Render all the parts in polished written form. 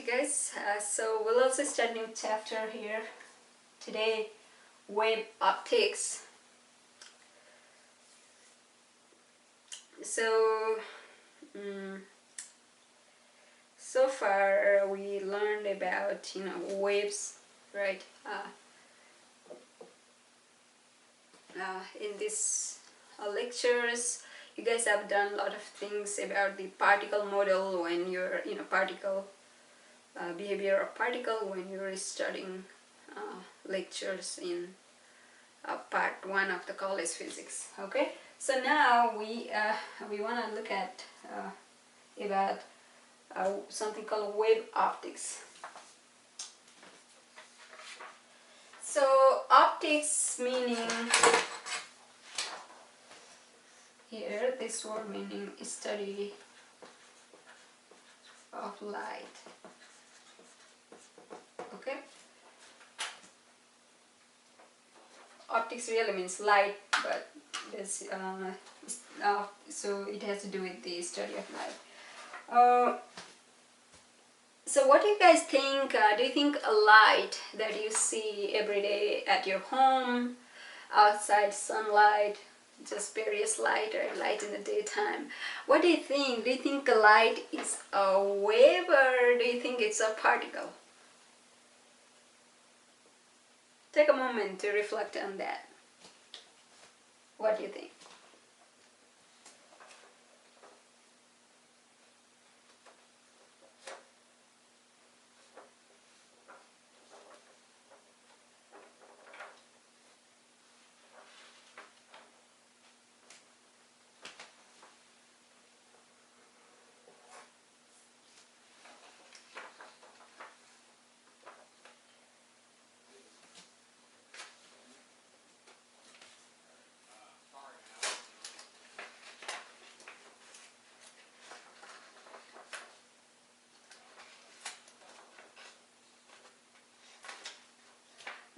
guys, so we'll also start a new chapter here today, wave optics. So so far we learned about waves, right? In this lectures, you guys have done a lot of things about the particle model when you're particle behavior of particle when you're studying lectures in part 1 of the college physics. Okay, so now we want to look at about something called wave optics. So optics meaning here, this word meaning study of light. Okay, optics really means light, but this so it has to do with the study of light. So what do you guys think? Do you think a light that you see every day at your home, outside, sunlight, just various light or light in the daytime, what do you think? Do you think a light is a wave, or do you think it's a particle? Take a moment to reflect on that. What do you think?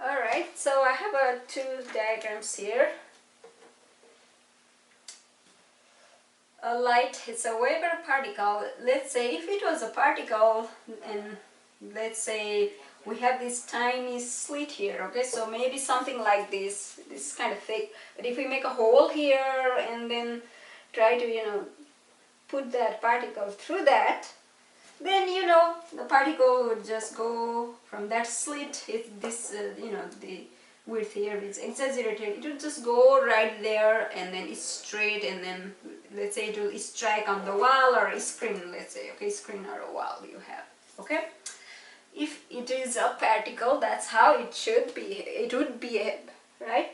Alright, so I have two diagrams here. A light, it's a wave or a particle. Let's say if it was a particle, and let's say we have this tiny slit here, okay, so maybe something like this is kind of thick, but if we make a hole here and then try to put that particle through that, then the particle would just go from that slit. If this the width here is exaggerated, it will just go right there, and then it's straight, and then let's say it will strike on the wall or a screen, let's say, okay, screen or a wall you have. Okay, if it is a particle, that's how it should be, it would behave, right?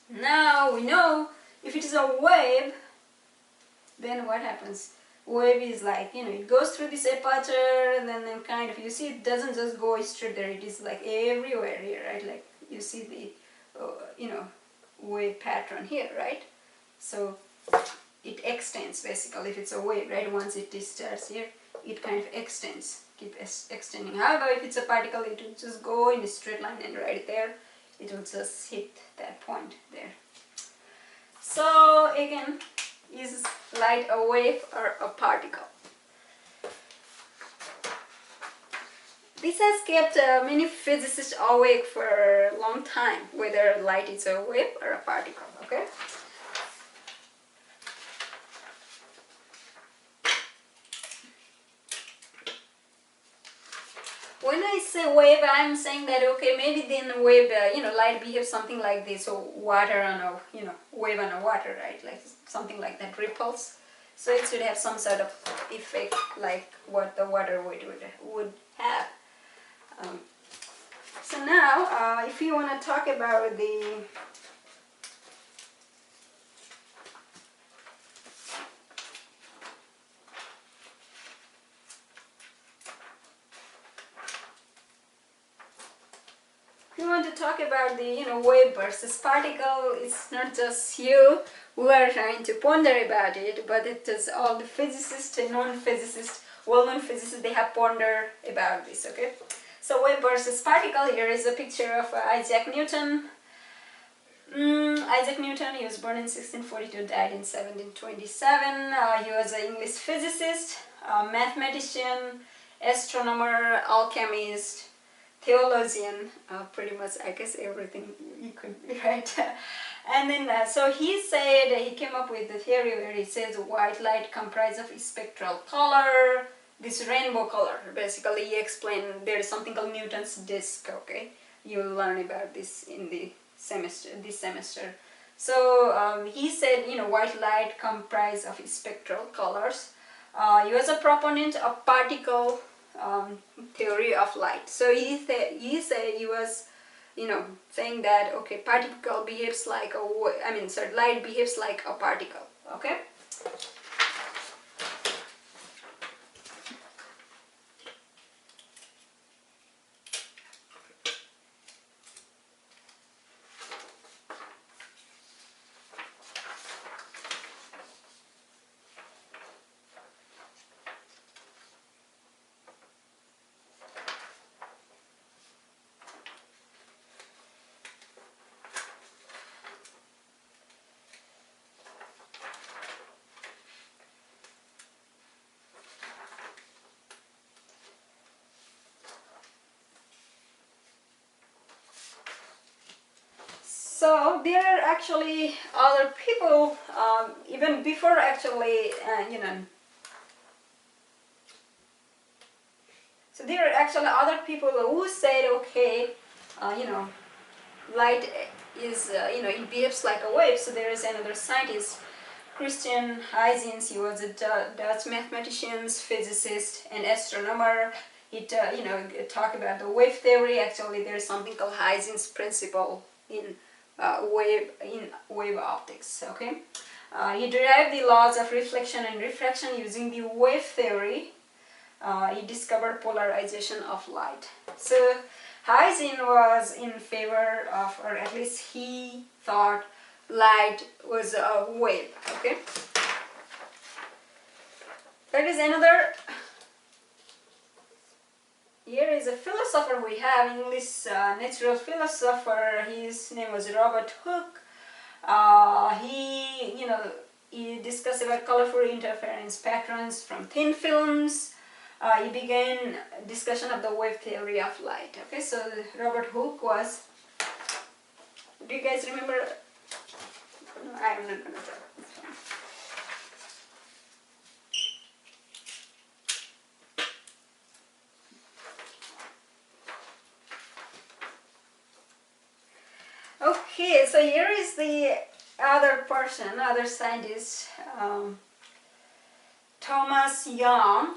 Now we know if it is a wave, then what happens? Wave is like, it goes through this aperture, and then kind of, you see, it doesn't just go straight there, it is like everywhere here, right? Like you see the wave pattern here, right? So it extends basically if it's a wave, right? Once it starts here, it kind of extends, keep extending. However, if it's a particle, it will just go in a straight line, and right there it will just hit that point there. So again, is light a wave or a particle? This has kept many physicists awake for a long time, whether light is a wave or a particle, okay? When I say wave, I'm saying that, okay, maybe then wave, light behaves something like this, so water on a, wave on a water, right? Like something like that, ripples. So it should have some sort of effect like what the water would have. So now, if you want to talk about the wave versus particle, it's not just you who are trying to ponder about it, but it is all the physicists and non-physicists, well-known physicists, they have pondered about this, okay? So wave versus particle, here is a picture of Isaac Newton. Isaac Newton, he was born in 1642, died in 1727. He was an English physicist, mathematician, astronomer, alchemist, theologian, pretty much I guess everything you could be, right? And then so he said, he came up with the theory where he says white light comprised of spectral color, this rainbow color. Basically he explained there is something called Newton's disk, okay? You'll learn about this in the semester, this semester. So he said, you know, white light comprised of spectral colors. He was a proponent of particle theory of light. So he said he was, you know, saying that okay, particle behaves like a light behaves like a particle. Okay. So there are actually other people, even before actually, you know. So there are actually other people who said, okay, you know, light is, you know, it behaves like a wave. So there is another scientist, Christian Huygens. He was a Dutch mathematician, physicist, and astronomer. He, you know, talked about the wave theory. Actually, there is something called Huygens principle in wave optics. Okay, he derived the laws of reflection and refraction using the wave theory. He discovered polarization of light. So Huygens was in favor of, or at least he thought, light was a wave. Okay, there is another. Here is a philosopher we have, English natural philosopher. His name was Robert Hooke. He, you know, he discussed about colorful interference patterns from thin films. He began discussion of the wave theory of light. Okay, so Robert Hooke was. Do you guys remember? No, I'm not gonna tell. Okay, so here is the other person, other scientist, Thomas Young.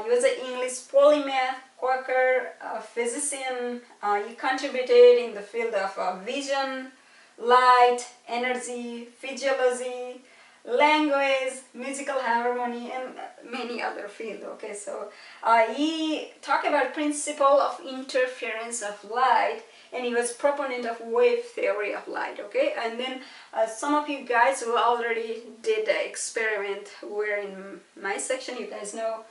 He was an English polymath, Quaker, physician. He contributed in the field of vision, light, energy, physiology, language, musical harmony, and many other fields. Okay, so he talked about principle of interference of light, and he was proponent of wave theory of light. Okay, and then some of you guys who already did the experiment were in my section. You guys know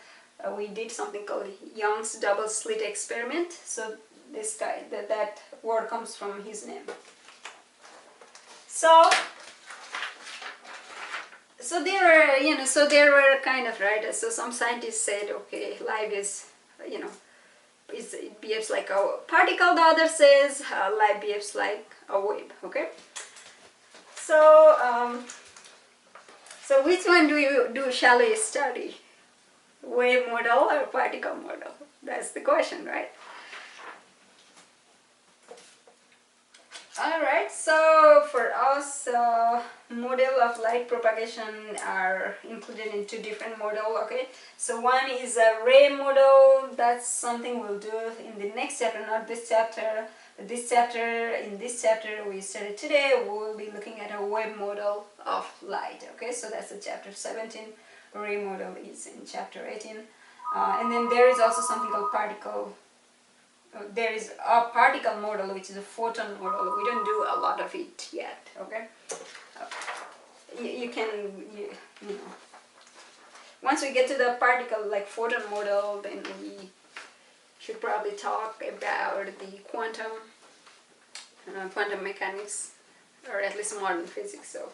we did something called Young's double slit experiment. So this guy, that word comes from his name. So there were, you know, so there were kind of, right, so some scientists said, okay, light is, you know, it behaves like a particle. The other says light behaves like a wave. Okay, so so which one shall we study, wave model or particle model? That's the question, right? Alright, so for us, model of light propagation are included in two different models. Okay, so one is a ray model. That's something we'll do in the next chapter, not this chapter. In this chapter we studied today, we'll be looking at a wave model of light. Okay, so that's the chapter 17. Ray model is in chapter 18. And then there is also something called particle. There is a particle model, which is a photon model. We don't do a lot of it yet. Okay, you know, once we get to the particle like photon model, then we should probably talk about the quantum mechanics, or at least modern physics. So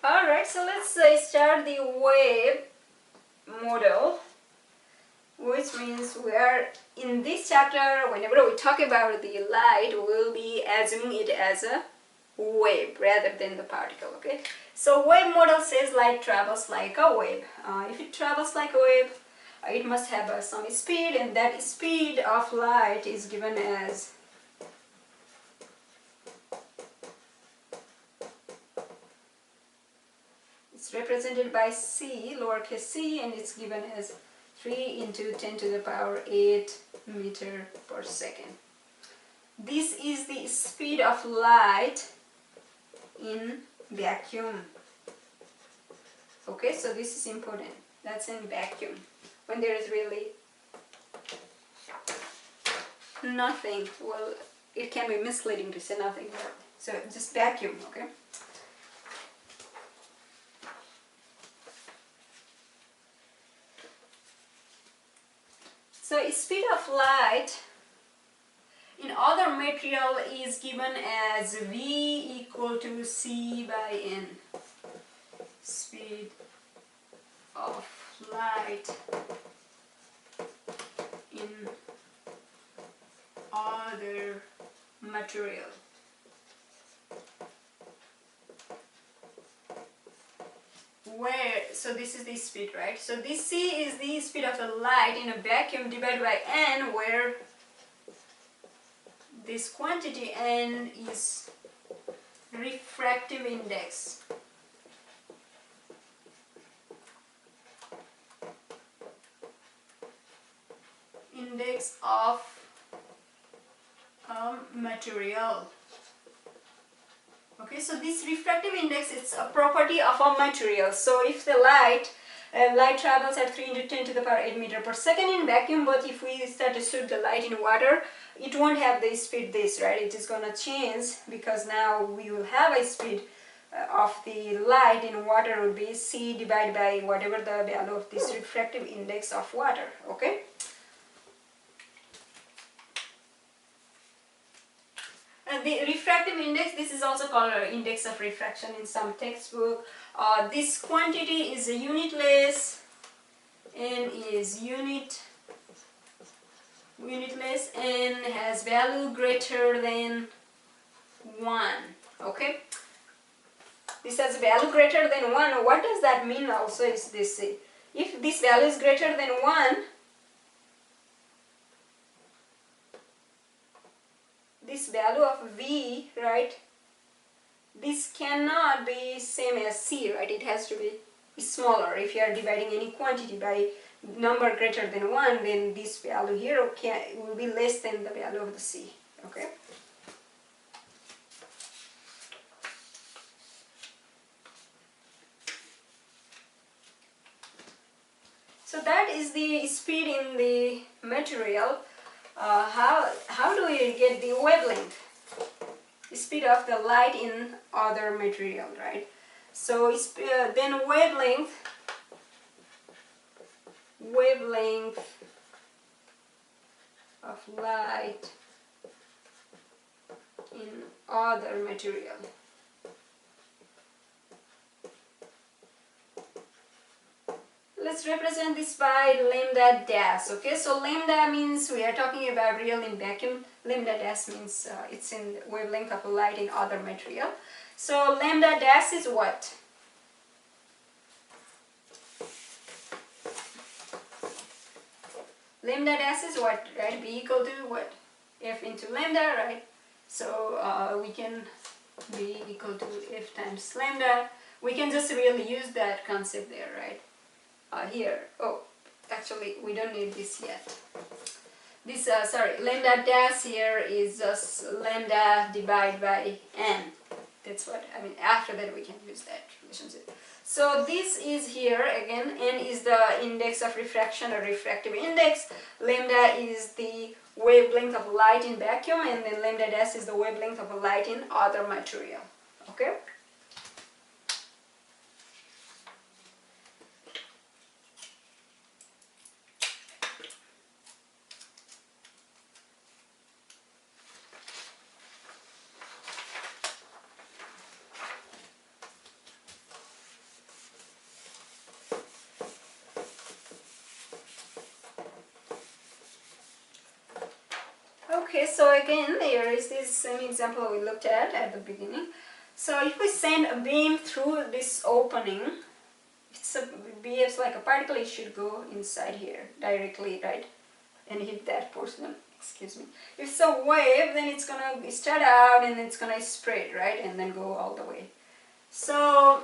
Alright, so let's start the wave model, which means we are in this chapter, whenever we talk about the light, we'll be assuming it as a wave rather than the particle. Okay, so wave model says light travels like a wave. If it travels like a wave, it must have some speed, and that speed of light is given as represented by c, lowercase c, and it's given as 3 into 10 to the power 8 meter per second. This is the speed of light in vacuum. Okay, so this is important. That's in vacuum. When there is really nothing, well, it can be misleading to say nothing. So just vacuum, okay? So speed of light in other material is given as V equal to C by N. Speed of light in other material. So this is the speed, right? So this C is the speed of the light in a vacuum divided by N, where this quantity N is refractive index. Index of material. Okay, so this refractive index is a property of a material. So if the light travels at 3 into 10 to the power 8 meter per second in vacuum, but if we start to shoot the light in water, it won't have the speed this, right? It is going to change, because now we will have a speed of the light in water will be C divided by whatever the value of this refractive index of water. Okay. The refractive index, this is also called index of refraction in some textbook. This quantity is unitless and is unitless and has value greater than 1. Okay, this has value greater than 1. What does that mean also is this: if this value is greater than 1, this value of V, right, this cannot be same as C, right? It has to be smaller. If you are dividing any quantity by number greater than 1, then this value here will be less than the value of the C. Okay. So that is the speed in the material. How do we get the wavelength? The speed of the light in other material, right? So then wavelength of light in other material. Let's represent this by lambda dash. Okay, so lambda means we are talking about real in vacuum. Lambda dash means it's in wavelength of light in other material. So lambda dash is what? Lambda dash is what, right? B equal to what? F into lambda, right? So we can B equal to F times lambda. We can just really use that concept there, right? Here, oh, actually we don't need this yet. This, lambda dash here is just lambda divided by n. That's what, I mean, after that we can use that relationship. So this is here, again, n is the index of refraction or refractive index. Lambda is the wavelength of light in vacuum, and then lambda dash is the wavelength of light in other material. Okay? Okay, so again, there is this same example we looked at the beginning. So if we send a beam through this opening, it's behaves like a particle, it should go inside here directly, right? And hit that portion, excuse me. If it's a wave, then it's gonna start out and it's gonna spread, right? And then go all the way. So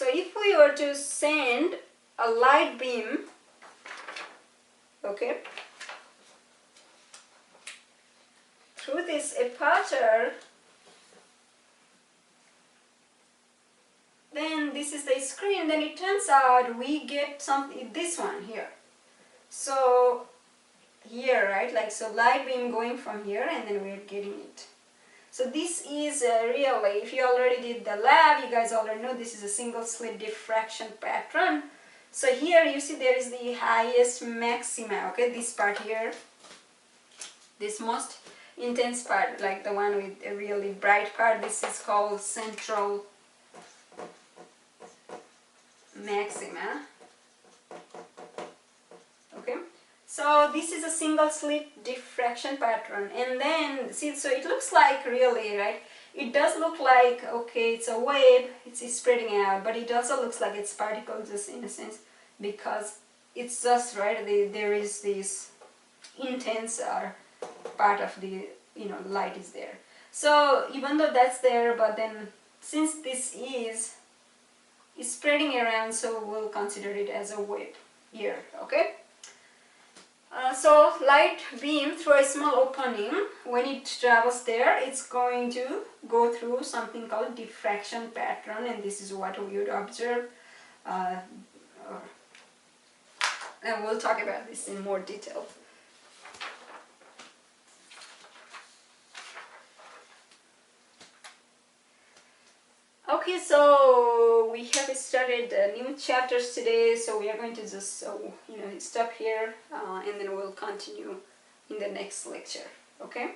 if we were to send a light beam, okay, through this aperture, then this is the screen, then it turns out we get something, this one here. So here, right, like, so light beam going from here and then we're getting it. So this is really, if you already did the lab, you guys already know this is a single slit diffraction pattern. So here you see there is the highest maxima, okay, this part here, this most intense part, like the one with a really bright part, this is called central maxima, okay. So this is a single slit diffraction pattern, and then see, so it looks like really, right, it does look like, okay, it's a wave, it's spreading out, but it also looks like it's particles just in a sense, because it's just, right, there is this intense part of the, you know, light is there. So even though that's there, but then since this is spreading around, so we'll consider it as a wave here, okay. So light beam through a small opening, when it travels there, it's going to go through something called diffraction pattern, and this is what we would observe, and we'll talk about this in more detail. Okay, so we have started new chapters today, so we are going to just you know, stop here and then we'll continue in the next lecture, okay?